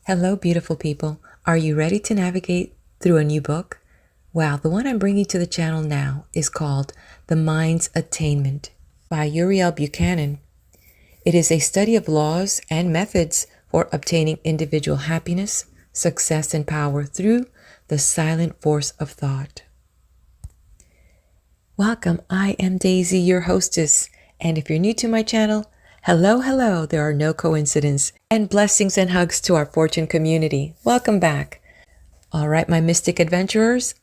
Hello, beautiful people. Are you ready to navigate through a new book? Well, the one I'm bringing to the channel now is called The Mind's Attainment by Uriel Buchanan. It is a study of laws and methods for obtaining individual happiness, success, and power through the silent force of thought. Welcome, I am Daisy, your hostess. And if you're new to my channel, hello, there are no coincidences, and blessings and hugs to our Fortune community. Welcome back. All right, my mystic adventurers,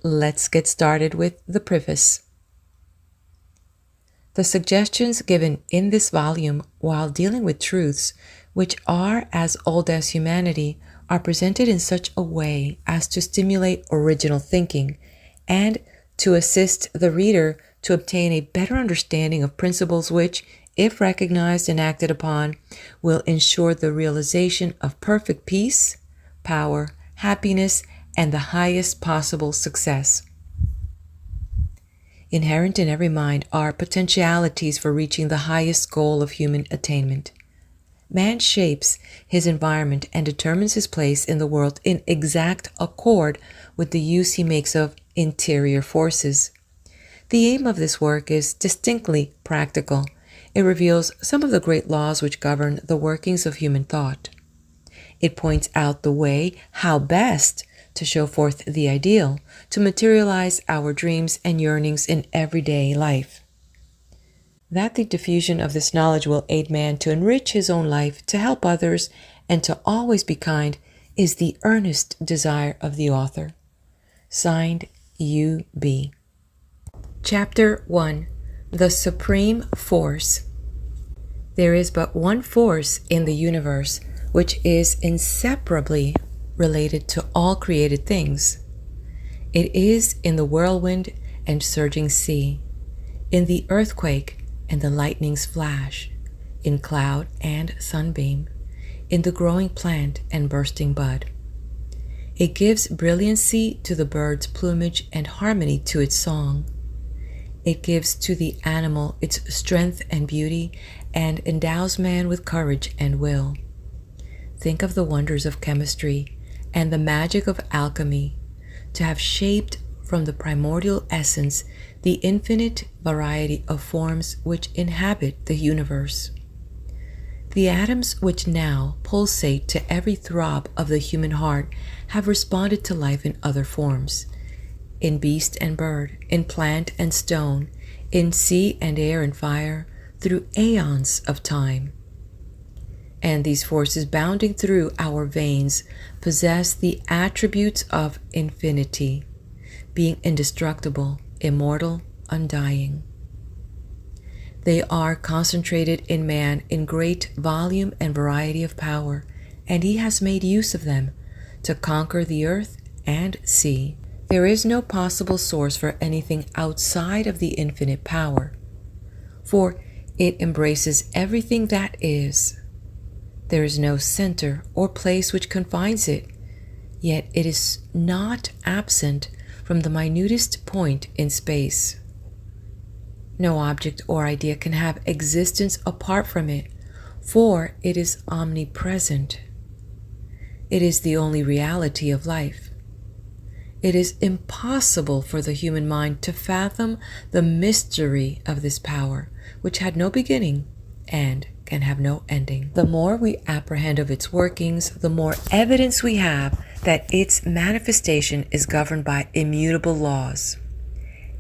let's get started with the preface. The suggestions given in this volume while dealing with truths which are as old as humanity are presented in such a way as to stimulate original thinking and to assist the reader to obtain a better understanding of principles which, if recognized and acted upon, will ensure the realization of perfect peace, power, happiness, and the highest possible success. Inherent in every mind are potentialities for reaching the highest goal of human attainment. Man shapes his environment and determines his place in the world in exact accord with the use he makes of interior forces. The aim of this work is distinctly practical. It reveals some of the great laws which govern the workings of human thought. It points out the way how best to show forth the ideal, to materialize our dreams and yearnings in everyday life. That the diffusion of this knowledge will aid man to enrich his own life, to help others, and to always be kind is the earnest desire of the author. Signed, U.B. Chapter 1. The Supreme Force. There is but one force in the universe which is inseparably related to all created things. It is in the whirlwind and surging sea, in the earthquake and the lightning's flash, in cloud and sunbeam, in the growing plant and bursting bud. It gives brilliancy to the bird's plumage and harmony to its song. It gives to the animal its strength and beauty, and endows man with courage and will. Think of the wonders of chemistry and the magic of alchemy, to have shaped from the primordial essence the infinite variety of forms which inhabit the universe. The atoms which now pulsate to every throb of the human heart have responded to life in other forms, in beast and bird, in plant and stone, in sea and air and fire, through aeons of time. And these forces bounding through our veins possess the attributes of infinity, being indestructible, immortal, undying. They are concentrated in man in great volume and variety of power, and he has made use of them to conquer the earth and sea. There is no possible source for anything outside of the infinite power, for it embraces everything that is. There is no center or place which confines it, yet it is not absent from the minutest point in space. No object or idea can have existence apart from it, for it is omnipresent. It is the only reality of life. It is impossible for the human mind to fathom the mystery of this power, which had no beginning and can have no ending. The more we apprehend of its workings, the more evidence we have that its manifestation is governed by immutable laws.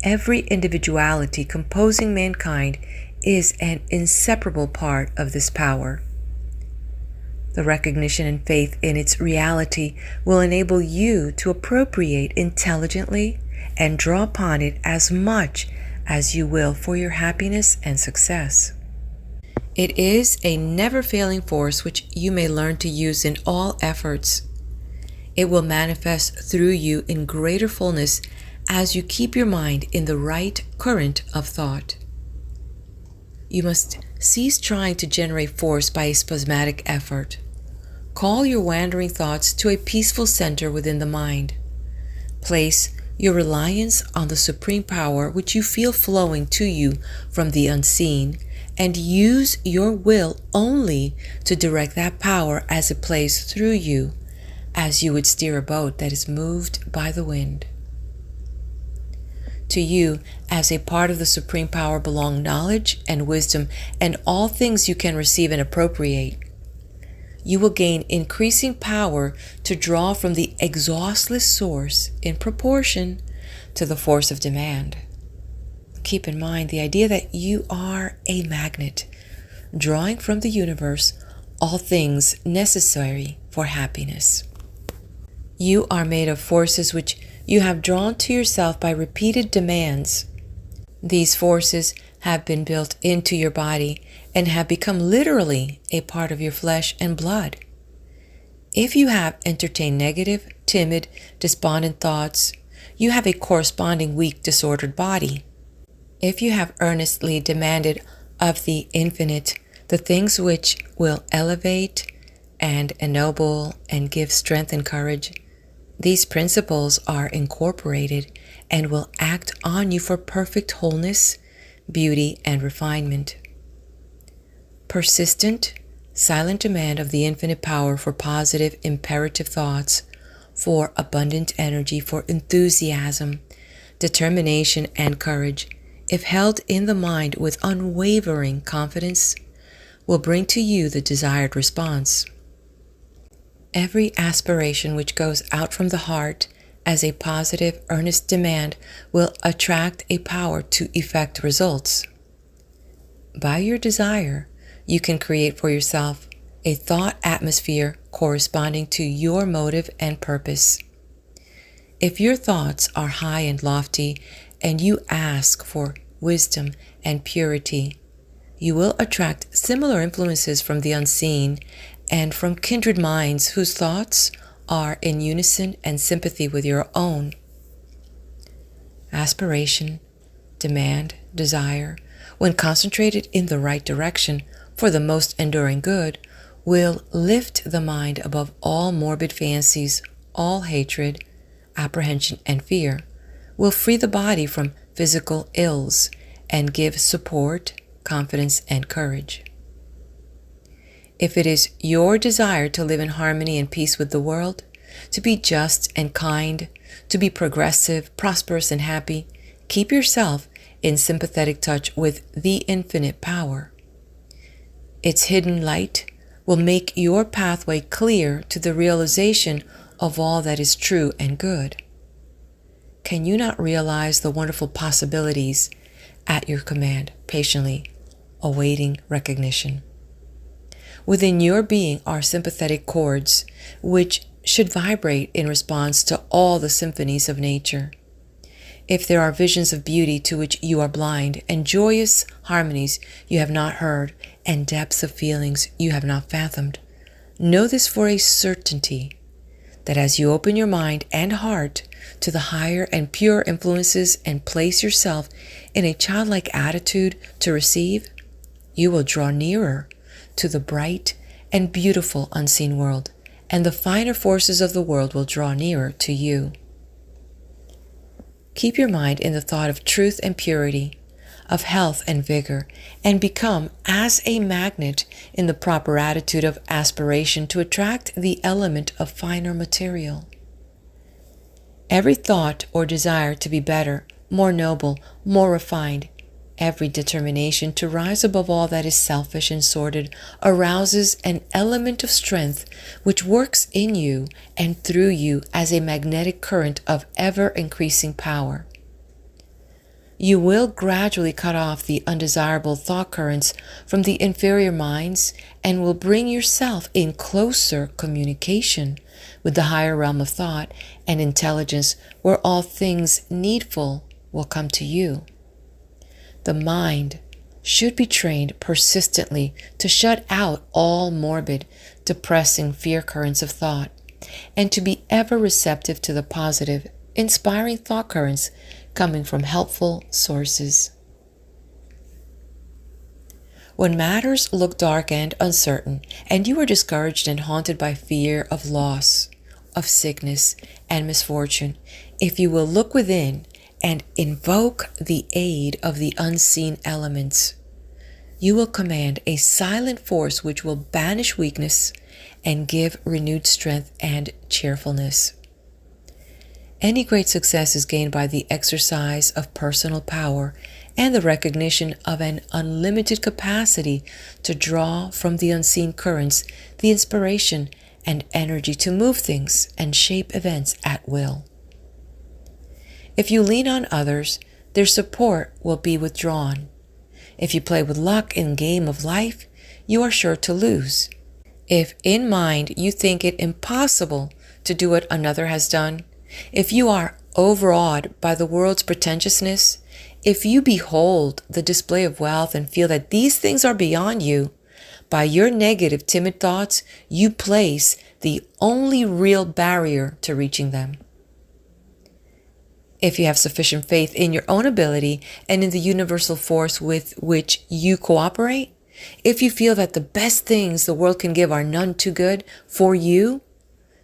Every individuality composing mankind is an inseparable part of this power. The recognition and faith in its reality will enable you to appropriate intelligently and draw upon it as much as you will for your happiness and success. It is a never-failing force which you may learn to use in all efforts. It will manifest through you in greater fullness as you keep your mind in the right current of thought. You must cease trying to generate force by a spasmodic effort. Call your wandering thoughts to a peaceful center within the mind. Place your reliance on the supreme power which you feel flowing to you from the unseen, and use your will only to direct that power as it plays through you, as you would steer a boat that is moved by the wind. To you, as a part of the supreme power, belong knowledge and wisdom and all things you can receive and appropriate. You will gain increasing power to draw from the exhaustless source in proportion to the force of demand. Keep in mind the idea that you are a magnet, drawing from the universe all things necessary for happiness. You are made of forces which you have drawn to yourself by repeated demands. These forces have been built into your body and have become literally a part of your flesh and blood. If you have entertained negative, timid, despondent thoughts, you have a corresponding weak, disordered body. If you have earnestly demanded of the infinite the things which will elevate and ennoble and give strength and courage, these principles are incorporated and will act on you for perfect wholeness, beauty, and refinement. Persistent, silent demand of the infinite power for positive, imperative thoughts, for abundant energy, for enthusiasm, determination, and courage, if held in the mind with unwavering confidence, will bring to you the desired response. Every aspiration which goes out from the heart as a positive, earnest demand will attract a power to effect results. By your desire, you can create for yourself a thought atmosphere corresponding to your motive and purpose. If your thoughts are high and lofty, and you ask for wisdom and purity, you will attract similar influences from the unseen and from kindred minds whose thoughts are in unison and sympathy with your own. Aspiration, demand, desire, when concentrated in the right direction for the most enduring good, will lift the mind above all morbid fancies, all hatred, apprehension, and fear, will free the body from physical ills, and give support, confidence, and courage. If it is your desire to live in harmony and peace with the world, to be just and kind, to be progressive, prosperous, and happy, keep yourself in sympathetic touch with the infinite power. Its hidden light will make your pathway clear to the realization of all that is true and good. Can you not realize the wonderful possibilities at your command, patiently awaiting recognition? Within your being are sympathetic chords which should vibrate in response to all the symphonies of nature. If there are visions of beauty to which you are blind, and joyous harmonies you have not heard, and depths of feelings you have not fathomed, know this for a certainty, that as you open your mind and heart to the higher and pure influences and place yourself in a childlike attitude to receive, you will draw nearer to the bright and beautiful unseen world, and the finer forces of the world will draw nearer to you. Keep your mind in the thought of truth and purity, of health and vigor, and become as a magnet in the proper attitude of aspiration to attract the element of finer material. Every thought or desire to be better, more noble, more refined, every determination to rise above all that is selfish and sordid arouses an element of strength which works in you and through you as a magnetic current of ever-increasing power. You will gradually cut off the undesirable thought currents from the inferior minds and will bring yourself in closer communication with the higher realm of thought and intelligence, where all things needful will come to you. The mind should be trained persistently to shut out all morbid, depressing fear currents of thought, and to be ever receptive to the positive, inspiring thought currents coming from helpful sources. When matters look dark and uncertain, and you are discouraged and haunted by fear of loss, of sickness, and misfortune, if you will look within and invoke the aid of the unseen elements, you will command a silent force which will banish weakness and give renewed strength and cheerfulness. Any great success is gained by the exercise of personal power and the recognition of an unlimited capacity to draw from the unseen currents the inspiration and energy to move things and shape events at will. If you lean on others, their support will be withdrawn. If you play with luck in game of life, you are sure to lose. If in mind you think it impossible to do what another has done, if you are overawed by the world's pretentiousness, if you behold the display of wealth and feel that these things are beyond you, by your negative, timid thoughts, you place the only real barrier to reaching them. If you have sufficient faith in your own ability and in the universal force with which you cooperate, if you feel that the best things the world can give are none too good for you,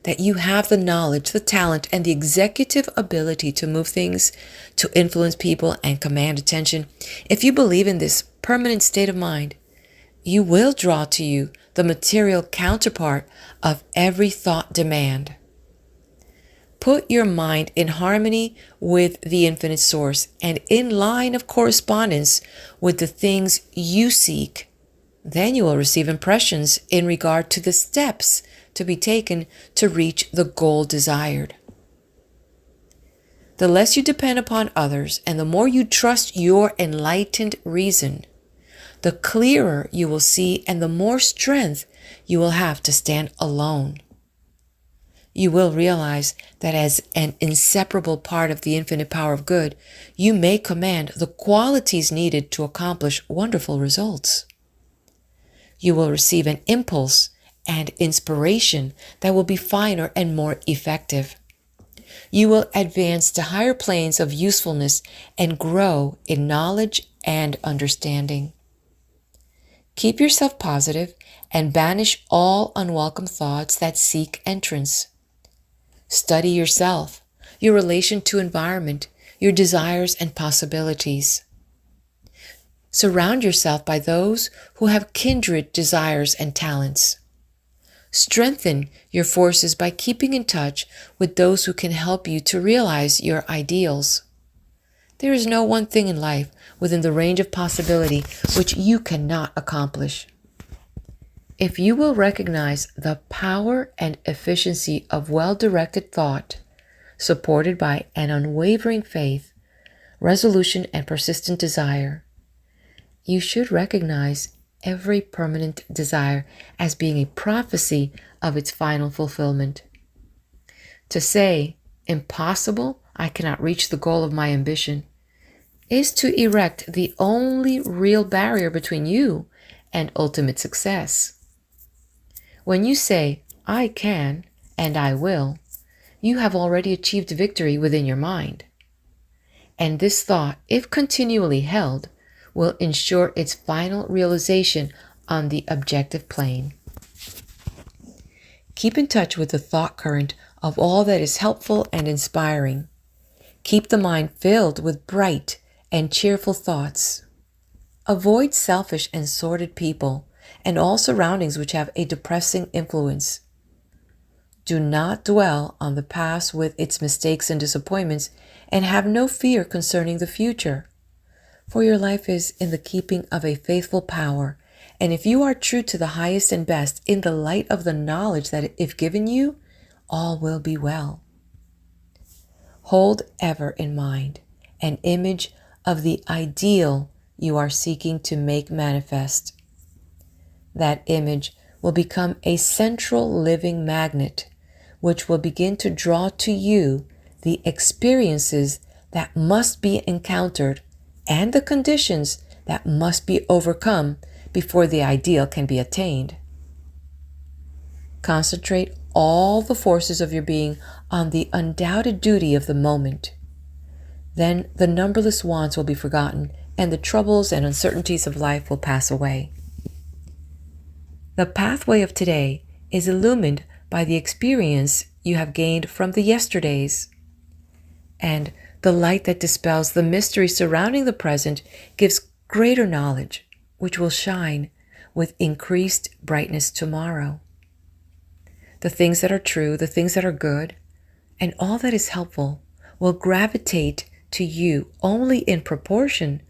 that you have the knowledge, the talent, and the executive ability to move things, to influence people and command attention, if you believe in this permanent state of mind, you will draw to you the material counterpart of every thought demand. Put your mind in harmony with the infinite source and in line of correspondence with the things you seek. Then you will receive impressions in regard to the steps to be taken to reach the goal desired. The less you depend upon others and the more you trust your enlightened reason, the clearer you will see and the more strength you will have to stand alone. You will realize that as an inseparable part of the infinite power of good, you may command the qualities needed to accomplish wonderful results. You will receive an impulse and inspiration that will be finer and more effective. You will advance to higher planes of usefulness and grow in knowledge and understanding. Keep yourself positive and banish all unwelcome thoughts that seek entrance. Study yourself, your relation to environment, your desires and possibilities. Surround yourself by those who have kindred desires and talents. Strengthen your forces by keeping in touch with those who can help you to realize your ideals. There is no one thing in life within the range of possibility which you cannot accomplish. If you will recognize the power and efficiency of well-directed thought, supported by an unwavering faith, resolution, and persistent desire, you should recognize every permanent desire as being a prophecy of its final fulfillment. To say, impossible, I cannot reach the goal of my ambition, is to erect the only real barrier between you and ultimate success. When you say, I can and I will, you have already achieved victory within your mind. And this thought, if continually held, will ensure its final realization on the objective plane. Keep in touch with the thought current of all that is helpful and inspiring. Keep the mind filled with bright and cheerful thoughts. Avoid selfish and sordid people and all surroundings which have a depressing influence. Do not dwell on the past with its mistakes and disappointments, and have no fear concerning the future. For your life is in the keeping of a faithful power, and if you are true to the highest and best in the light of the knowledge that if given you, all will be well. Hold ever in mind an image of the ideal you are seeking to make manifest. That image will become a central living magnet, which will begin to draw to you the experiences that must be encountered and the conditions that must be overcome before the ideal can be attained. Concentrate all the forces of your being on the undoubted duty of the moment. Then the numberless wants will be forgotten, and the troubles and uncertainties of life will pass away. The pathway of today is illumined by the experience you have gained from the yesterdays, and the light that dispels the mystery surrounding the present gives greater knowledge. which will shine with increased brightness tomorrow. The things that are true, the things that are good, and all that is helpful will gravitate to you only in proportion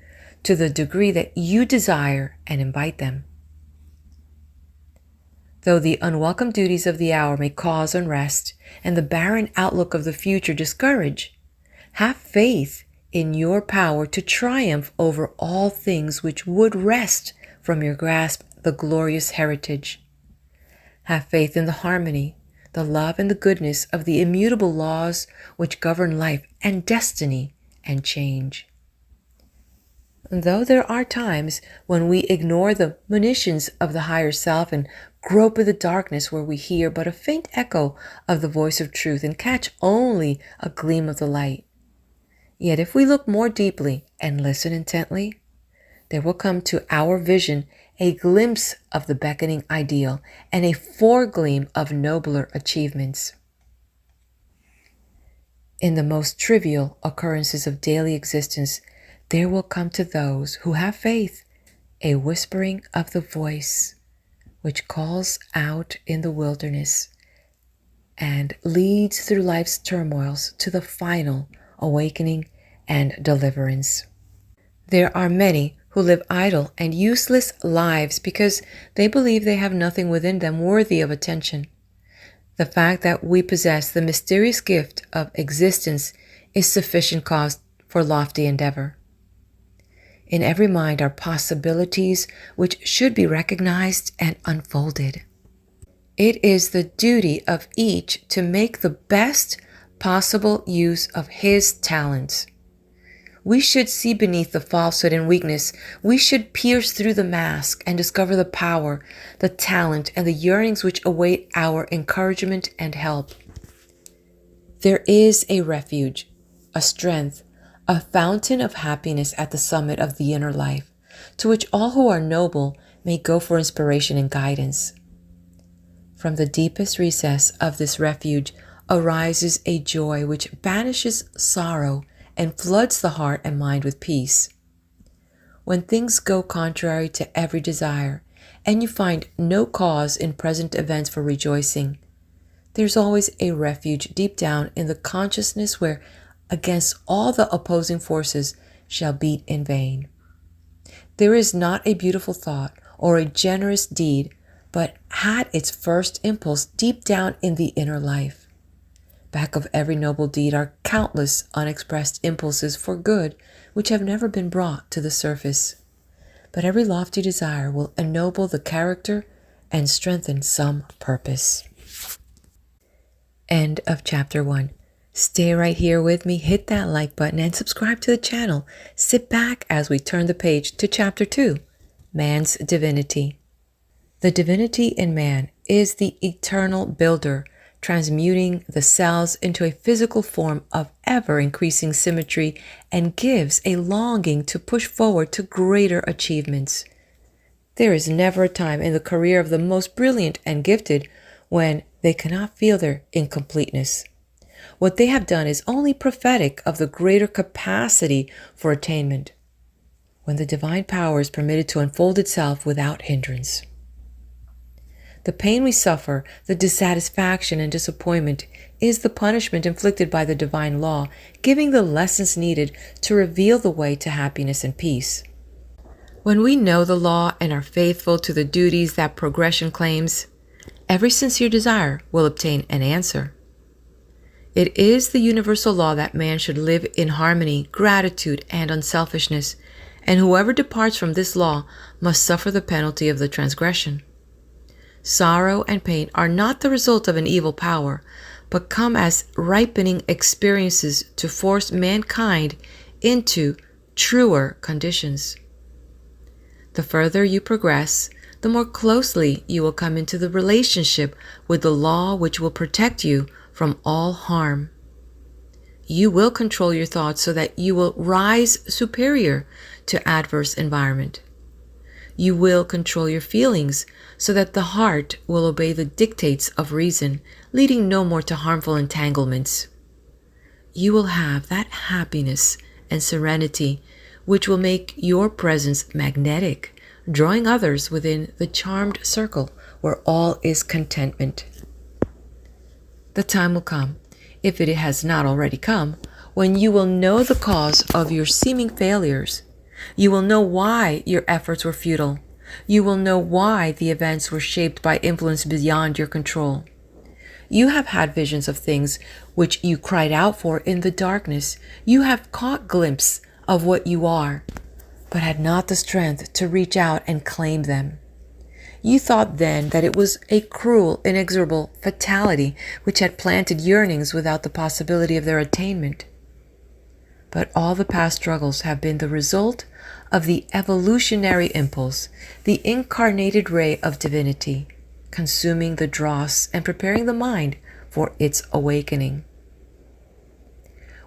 to the degree that you desire and invite them. Though the unwelcome duties of the hour may cause unrest and the barren outlook of the future discourage, have faith in your power to triumph over all things which would wrest from your grasp the glorious heritage. Have faith in the harmony, the love, and the goodness of the immutable laws which govern life and destiny and change. Though there are times when we ignore the monitions of the higher self and grope in the darkness where we hear but a faint echo of the voice of truth and catch only a gleam of the light, yet if we look more deeply and listen intently, there will come to our vision a glimpse of the beckoning ideal and a foregleam of nobler achievements. In the most trivial occurrences of daily existence, there will come to those who have faith a whispering of the voice which calls out in the wilderness and leads through life's turmoils to the final awakening and deliverance. There are many who live idle and useless lives because they believe they have nothing within them worthy of attention. The fact that we possess the mysterious gift of existence is sufficient cause for lofty endeavor. In every mind are possibilities which should be recognized and unfolded. It is the duty of each to make the best possible use of his talents. We should see beneath the falsehood and weakness. We should pierce through the mask and discover the power, the talent, and the yearnings which await our encouragement and help. There is a refuge, a strength, a fountain of happiness at the summit of the inner life, to which all who are noble may go for inspiration and guidance. From the deepest recess of this refuge arises a joy which banishes sorrow and floods the heart and mind with peace. When things go contrary to every desire, and you find no cause in present events for rejoicing, there's always a refuge deep down in the consciousness where against all the opposing forces shall beat in vain. There is not a beautiful thought or a generous deed, but had its first impulse deep down in the inner life. Back of every noble deed are countless unexpressed impulses for good which have never been brought to the surface. But every lofty desire will ennoble the character and strengthen some purpose. End of chapter 1. Stay right here with me, hit that like button, and subscribe to the channel. Sit back as we turn the page to chapter 2, Man's Divinity. The divinity in man is the eternal builder, transmuting the cells into a physical form of ever-increasing symmetry and gives a longing to push forward to greater achievements. There is never a time in the career of the most brilliant and gifted when they cannot feel their incompleteness. What they have done is only prophetic of the greater capacity for attainment, when the divine power is permitted to unfold itself without hindrance. The pain we suffer, the dissatisfaction and disappointment, is the punishment inflicted by the divine law, giving the lessons needed to reveal the way to happiness and peace. When we know the law and are faithful to the duties that progression claims, every sincere desire will obtain an answer. It is the universal law that man should live in harmony, gratitude, and unselfishness, and whoever departs from this law must suffer the penalty of the transgression. Sorrow and pain are not the result of an evil power, but come as ripening experiences to force mankind into truer conditions. The further you progress, the more closely you will come into the relationship with the law which will protect you from all harm. You will control your thoughts so that you will rise superior to adverse environment. You will control your feelings so that the heart will obey the dictates of reason, leading no more to harmful entanglements. You will have that happiness and serenity which will make your presence magnetic, drawing others within the charmed circle where all is contentment. The time will come, if it has not already come, when you will know the cause of your seeming failures. You will know why your efforts were futile. You will know why the events were shaped by influence beyond your control. You have had visions of things which you cried out for in the darkness. You have caught glimpses of what you are, but had not the strength to reach out and claim them. You thought then that it was a cruel, inexorable fatality which had planted yearnings without the possibility of their attainment. But all the past struggles have been the result of the evolutionary impulse, the incarnated ray of divinity, consuming the dross and preparing the mind for its awakening.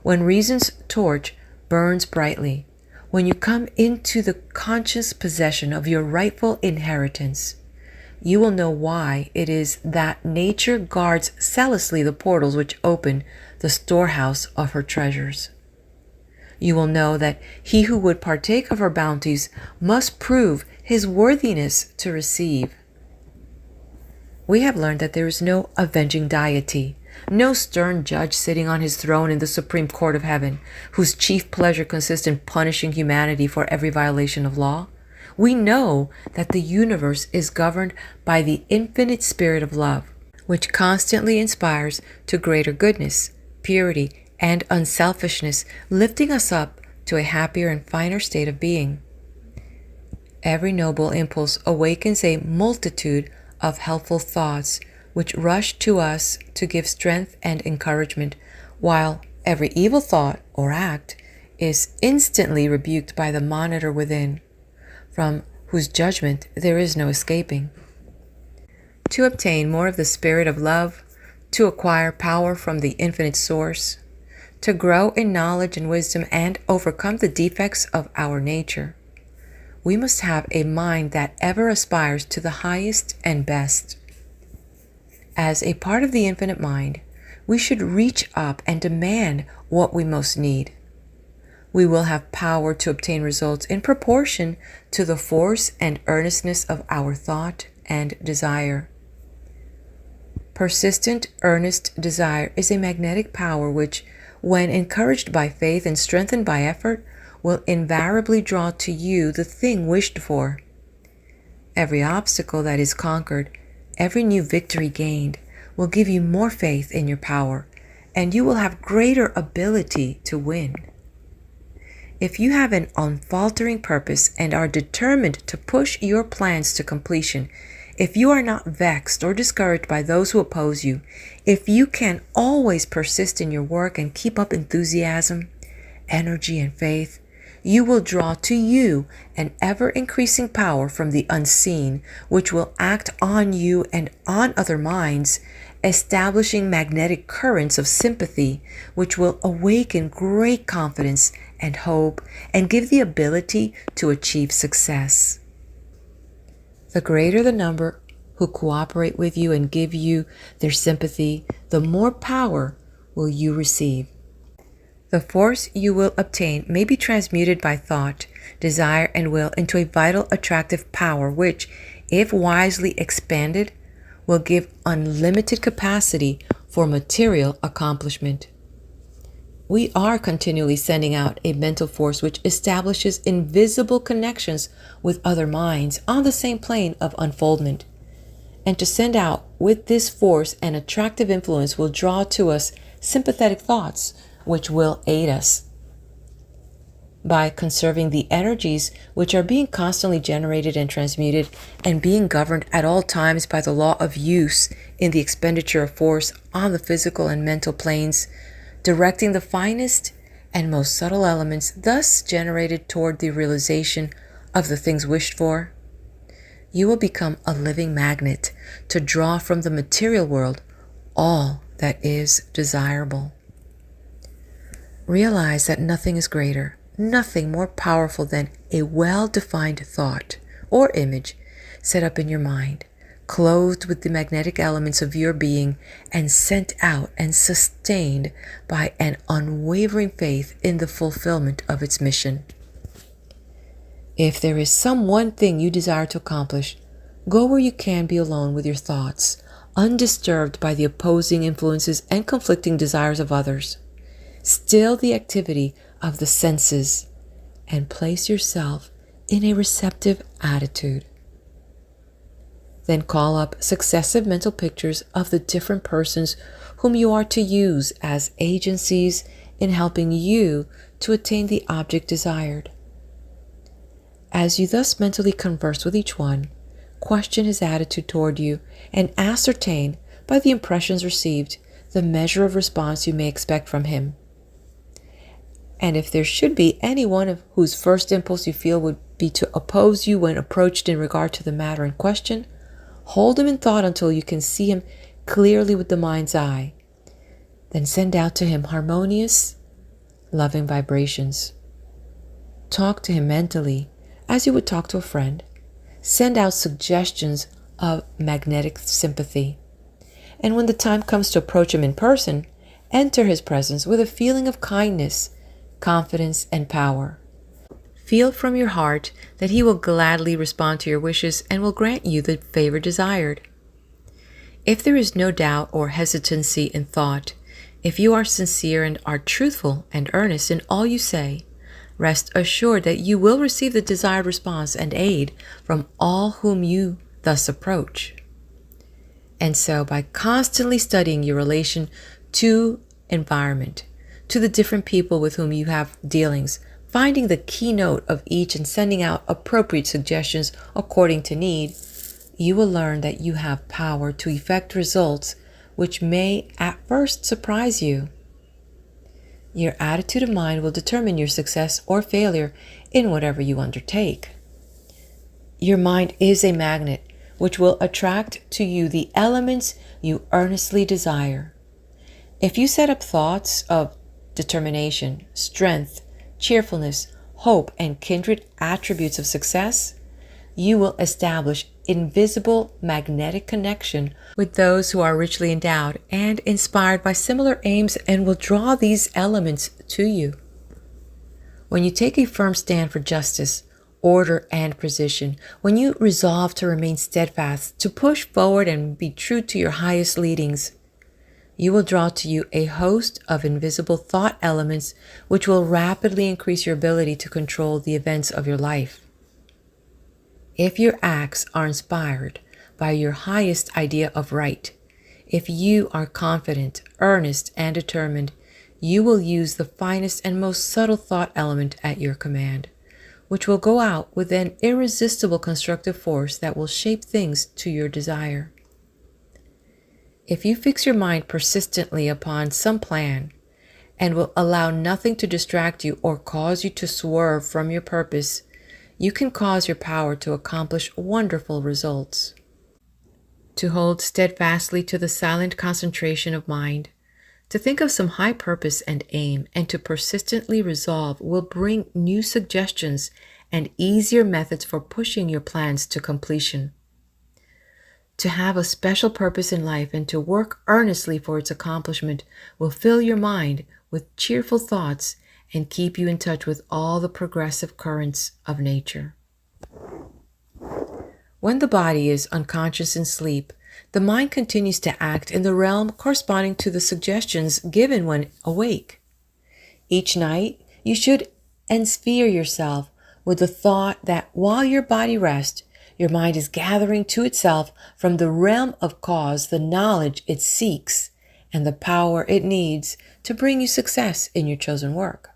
When reason's torch burns brightly, when you come into the conscious possession of your rightful inheritance, you will know why it is that nature guards zealously the portals which open the storehouse of her treasures. You will know that he who would partake of her bounties must prove his worthiness to receive. We have learned that there is no avenging deity, no stern judge sitting on his throne in the supreme court of heaven, whose chief pleasure consists in punishing humanity for every violation of law. We know that the universe is governed by the infinite spirit of love, which constantly inspires to greater goodness, purity, and unselfishness, lifting us up to a happier and finer state of being. Every noble impulse awakens a multitude of helpful thoughts which rush to us to give strength and encouragement, while every evil thought or act is instantly rebuked by the monitor within, from whose judgment there is no escaping. To obtain more of the spirit of love, to acquire power from the infinite source, to grow in knowledge and wisdom and overcome the defects of our nature, we must have a mind that ever aspires to the highest and best. As a part of the infinite mind, we should reach up and demand what we most need. We will have power to obtain results in proportion to the force and earnestness of our thought and desire. Persistent, earnest desire is a magnetic power which, when encouraged by faith and strengthened by effort, will invariably draw to you the thing wished for. Every obstacle that is conquered, every new victory gained, will give you more faith in your power, and you will have greater ability to win. If you have an unfaltering purpose and are determined to push your plans to completion, if you are not vexed or discouraged by those who oppose you, if you can always persist in your work and keep up enthusiasm, energy, and faith, you will draw to you an ever-increasing power from the unseen, which will act on you and on other minds, establishing magnetic currents of sympathy, which will awaken great confidence and hope and give the ability to achieve success. The greater the number who cooperate with you and give you their sympathy, the more power will you receive. The force you will obtain may be transmuted by thought, desire, and will into a vital, attractive power which, if wisely expanded, will give unlimited capacity for material accomplishment. We are continually sending out a mental force which establishes invisible connections with other minds on the same plane of unfoldment. And to send out with this force an attractive influence will draw to us sympathetic thoughts which will aid us. By conserving the energies which are being constantly generated and transmuted and being governed at all times by the law of use in the expenditure of force on the physical and mental planes, directing the finest and most subtle elements thus generated toward the realization of the things wished for, you will become a living magnet to draw from the material world all that is desirable. Realize that nothing is greater, nothing more powerful than a well-defined thought or image set up in your mind, clothed with the magnetic elements of your being and sent out and sustained by an unwavering faith in the fulfillment of its mission. If there is some one thing you desire to accomplish, go where you can be alone with your thoughts, undisturbed by the opposing influences and conflicting desires of others. Still the activity of the senses and place yourself in a receptive attitude. Then call up successive mental pictures of the different persons whom you are to use as agencies in helping you to attain the object desired. As you thus mentally converse with each one, question his attitude toward you and ascertain, by the impressions received, the measure of response you may expect from him. And if there should be any one of whose first impulse you feel would be to oppose you when approached in regard to the matter in question, hold him in thought until you can see him clearly with the mind's eye. Then send out to him harmonious, loving vibrations. Talk to him mentally as you would talk to a friend. Send out suggestions of magnetic sympathy. And when the time comes to approach him in person, enter his presence with a feeling of kindness, confidence, and power. Feel from your heart that he will gladly respond to your wishes and will grant you the favor desired. If there is no doubt or hesitancy in thought, if you are sincere and are truthful and earnest in all you say, rest assured that you will receive the desired response and aid from all whom you thus approach. And so, by constantly studying your relation to environment, to the different people with whom you have dealings, finding the keynote of each and sending out appropriate suggestions according to need, you will learn that you have power to effect results which may at first surprise you. Your attitude of mind will determine your success or failure in whatever you undertake. Your mind is a magnet which will attract to you the elements you earnestly desire. If you set up thoughts of determination, strength, cheerfulness, hope, and kindred attributes of success, you will establish invisible magnetic connection with those who are richly endowed and inspired by similar aims and will draw these elements to you. When you take a firm stand for justice, order, and precision, when you resolve to remain steadfast, to push forward and be true to your highest leadings, you will draw to you a host of invisible thought elements which will rapidly increase your ability to control the events of your life. If your acts are inspired by your highest idea of right, if you are confident, earnest, and determined, you will use the finest and most subtle thought element at your command, which will go out with an irresistible constructive force that will shape things to your desire. If you fix your mind persistently upon some plan and will allow nothing to distract you or cause you to swerve from your purpose, you can cause your power to accomplish wonderful results. To hold steadfastly to the silent concentration of mind, to think of some high purpose and aim, and to persistently resolve will bring new suggestions and easier methods for pushing your plans to completion. To have a special purpose in life and to work earnestly for its accomplishment will fill your mind with cheerful thoughts and keep you in touch with all the progressive currents of nature. When the body is unconscious in sleep, the mind continues to act in the realm corresponding to the suggestions given when awake. Each night, you should ensphere yourself with the thought that while your body rests, your mind is gathering to itself from the realm of cause the knowledge it seeks and the power it needs to bring you success in your chosen work.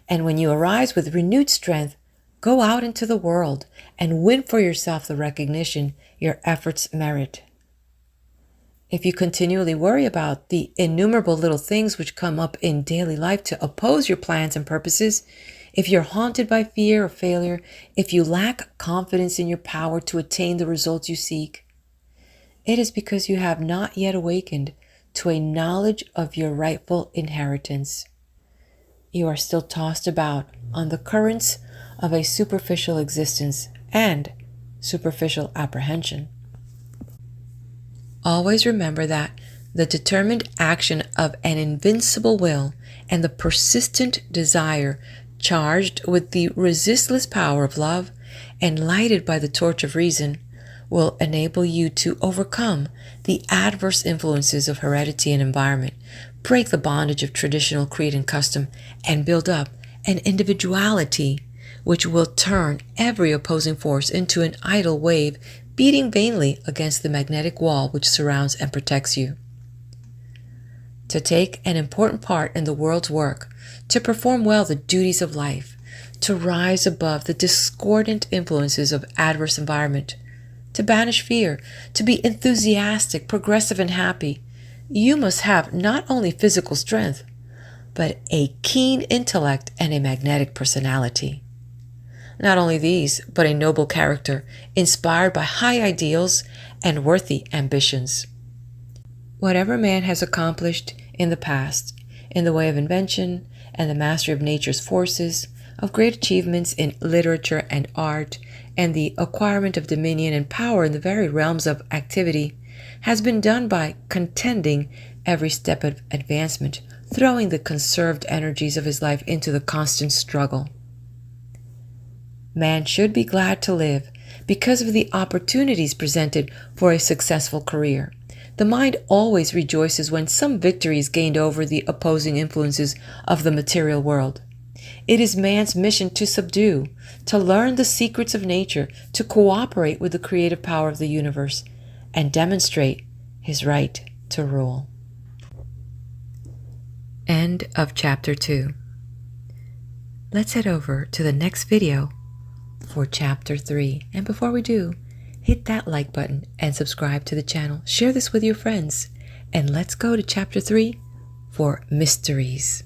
And when you arise with renewed strength, go out into the world and win for yourself the recognition your efforts merit. If you continually worry about the innumerable little things which come up in daily life to oppose your plans and purposes, if you're haunted by fear of failure, if you lack confidence in your power to attain the results you seek, it is because you have not yet awakened to a knowledge of your rightful inheritance. You are still tossed about on the currents of a superficial existence and superficial apprehension. Always remember that the determined action of an invincible will and the persistent desire charged with the resistless power of love and lighted by the torch of reason, will enable you to overcome the adverse influences of heredity and environment, break the bondage of traditional creed and custom, and build up an individuality which will turn every opposing force into an idle wave beating vainly against the magnetic wall which surrounds and protects you. To take an important part in the world's work, to perform well the duties of life, to rise above the discordant influences of adverse environment, to banish fear, to be enthusiastic, progressive, and happy, you must have not only physical strength, but a keen intellect and a magnetic personality. Not only these, but a noble character, inspired by high ideals and worthy ambitions. Whatever man has accomplished in the past, in the way of invention and the mastery of nature's forces, of great achievements in literature and art, and the acquirement of dominion and power in the very realms of activity, has been done by contending every step of advancement, throwing the conserved energies of his life into the constant struggle. Man should be glad to live because of the opportunities presented for a successful career. The mind always rejoices when some victory is gained over the opposing influences of the material world. It is man's mission to subdue, to learn the secrets of nature, to cooperate with the creative power of the universe, and demonstrate his right to rule. End of Chapter 2. Let's head over to the next video for Chapter 3. And before we do, hit that like button and subscribe to the channel. Share this with your friends. And let's go to Chapter 3 for Mysteries.